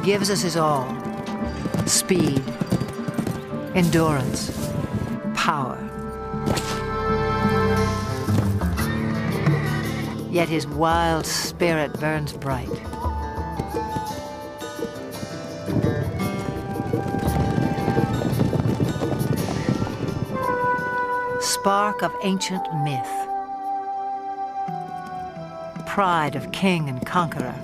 gives us his all: speed, endurance, power. Yet his wild spirit burns bright. Spark of ancient myth, pride of king and conqueror.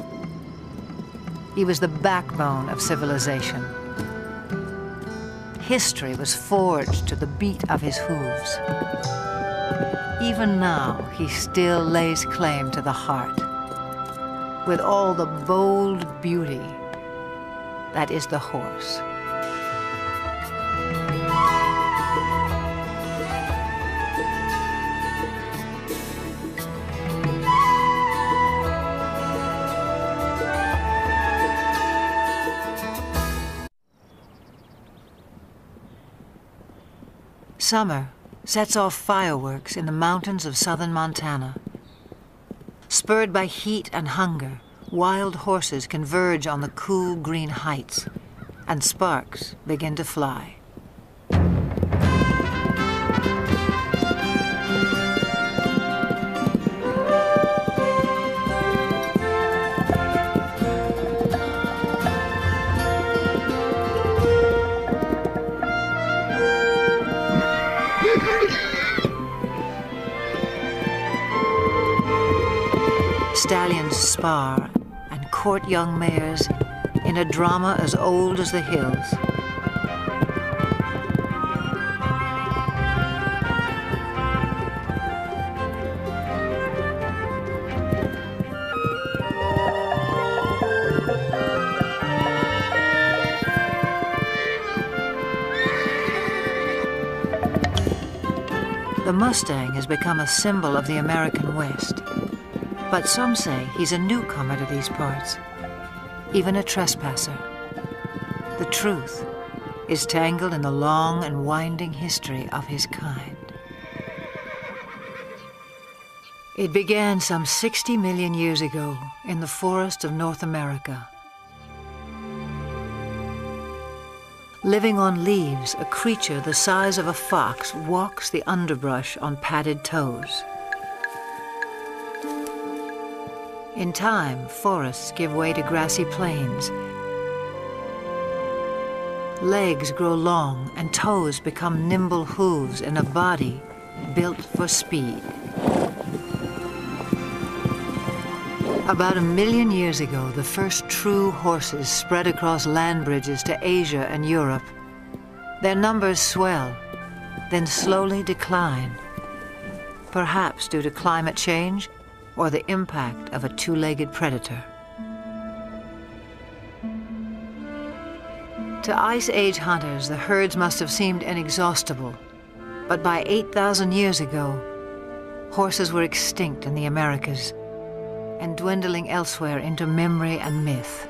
He was the backbone of civilization. History was forged to the beat of his hooves. Even now, he still lays claim to the heart, with all the bold beauty that is the horse. Summer sets off fireworks in the mountains of southern Montana. Spurred by heat and hunger, wild horses converge on the cool green heights, and sparks begin to fly. Stallions spar and court young mares in a drama as old as the hills. The Mustang has become a symbol of the American West. But some say he's a newcomer to these parts, even a trespasser. The truth is tangled in the long and winding history of his kind. It began some 60 million years ago in the forests of North America. Living on leaves, a creature the size of a fox walks the underbrush on padded toes. In time, forests give way to grassy plains. Legs grow long and toes become nimble hooves in a body built for speed. About 1 million years ago, the first true horses spread across land bridges to Asia and Europe. Their numbers swell, then slowly decline, perhaps due to climate change or the impact of a two-legged predator. To Ice Age hunters, the herds must have seemed inexhaustible, but by 8,000 years ago, horses were extinct in the Americas and dwindling elsewhere into memory and myth.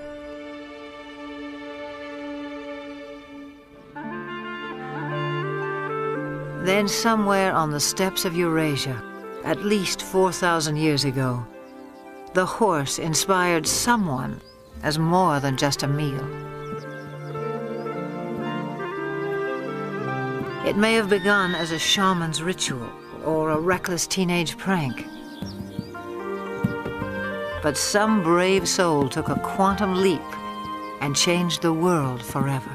Then somewhere on the steppes of Eurasia, at least 4,000 years ago, the horse inspired someone as more than just a meal. It may have begun as a shaman's ritual or a reckless teenage prank. But some brave soul took a quantum leap and changed the world forever.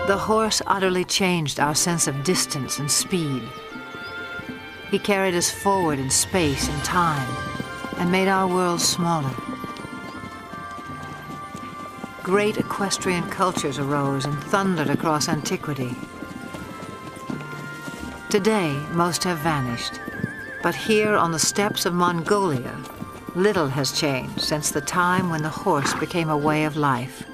The horse utterly changed our sense of distance and speed. He carried us forward in space and time and made our world smaller. Great equestrian cultures arose and thundered across antiquity. Today, most have vanished, but here on the steppes of Mongolia, little has changed since the time when the horse became a way of life.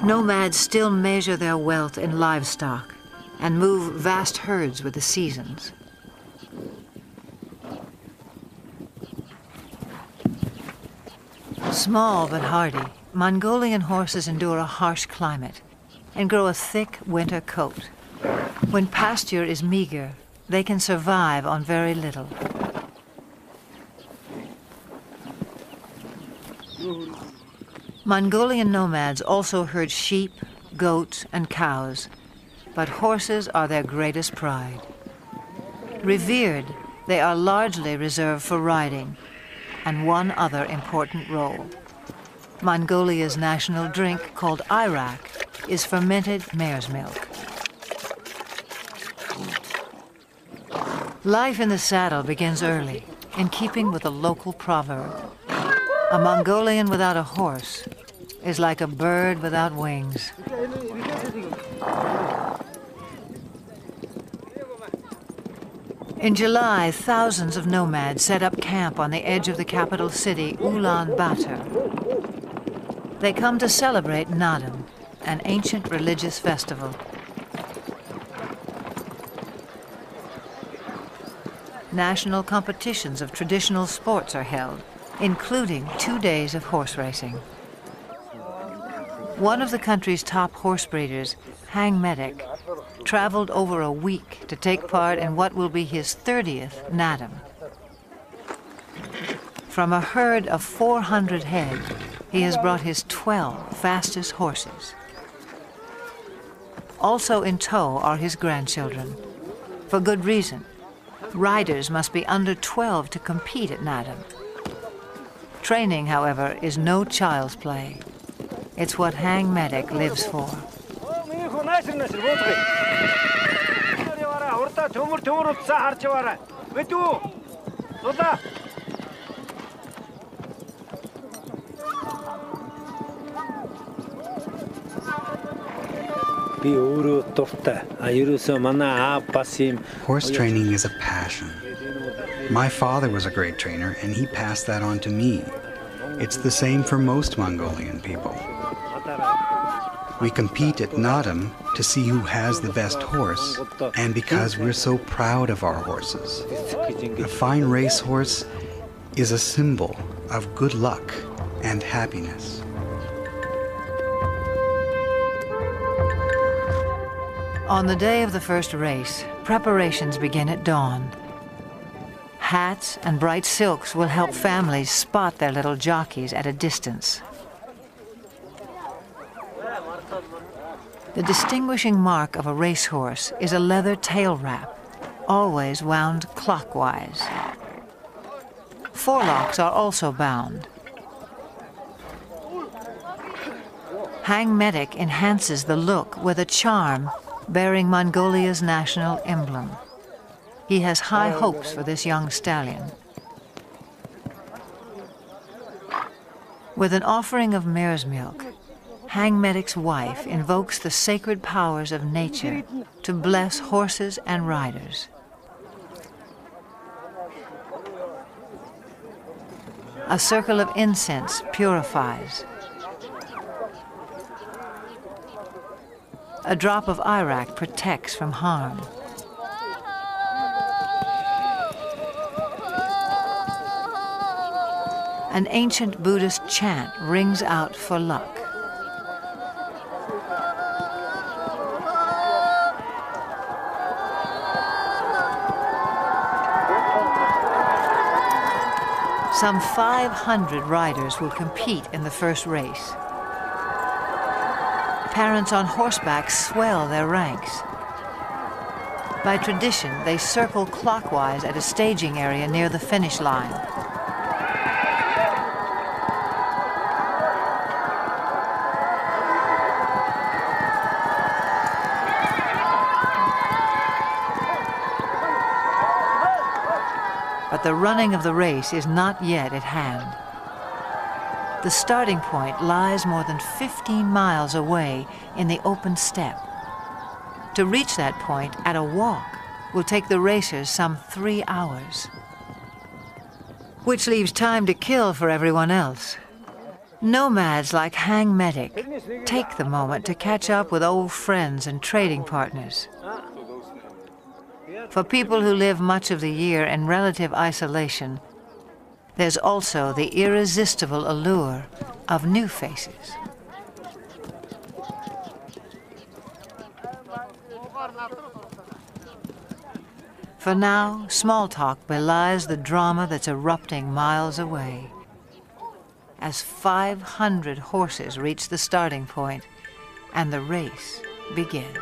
Nomads still measure their wealth in livestock and move vast herds with the seasons. Small but hardy, Mongolian horses endure a harsh climate and grow a thick winter coat. When pasture is meager, they can survive on very little. Mongolian nomads also herd sheep, goats, and cows, but horses are their greatest pride. Revered, they are largely reserved for riding, and one other important role. Mongolia's national drink, called arak, is fermented mare's milk. Life in the saddle begins early, in keeping with a local proverb. A Mongolian without a horse is like a bird without wings. In July, thousands of nomads set up camp on the edge of the capital city, Ulaanbaatar. They come to celebrate Naadam, an ancient religious festival. National competitions of traditional sports are held, including 2 days of horse racing. One of the country's top horse breeders, Hang Medik, traveled over a week to take part in what will be his 30th Naadam. From a herd of 400 head, he has brought his 12 fastest horses. Also in tow are his grandchildren. For good reason. Riders must be under 12 to compete at Naadam. Training, however, is no child's play. It's what Hang Medik lives for. Horse training is a passion. My father was a great trainer, and he passed that on to me. It's the same for most Mongolian people. We compete at Naadam to see who has the best horse, and because we're so proud of our horses. A fine racehorse is a symbol of good luck and happiness. On the day of the first race, preparations begin at dawn. Hats and bright silks will help families spot their little jockeys at a distance. The distinguishing mark of a racehorse is a leather tail wrap, always wound clockwise. Forelocks are also bound. Hang Medik enhances the look with a charm bearing Mongolia's national emblem. He has high hopes for this young stallion. With an offering of mare's milk, Hang Medik's wife invokes the sacred powers of nature to bless horses and riders. A circle of incense purifies. A drop of arak protects from harm. An ancient Buddhist chant rings out for luck. Some 500 riders will compete in the first race. Parents on horseback swell their ranks. By tradition, they circle clockwise at a staging area near the finish line. But the running of the race is not yet at hand. The starting point lies more than 15 miles away in the open steppe. To reach that point at a walk will take the racers some 3 hours, which leaves time to kill for everyone else. Nomads like Hang Medik take the moment to catch up with old friends and trading partners. For people who live much of the year in relative isolation, there's also the irresistible allure of new faces. For now, small talk belies the drama that's erupting miles away. As 500 horses reach the starting point, and the race begins.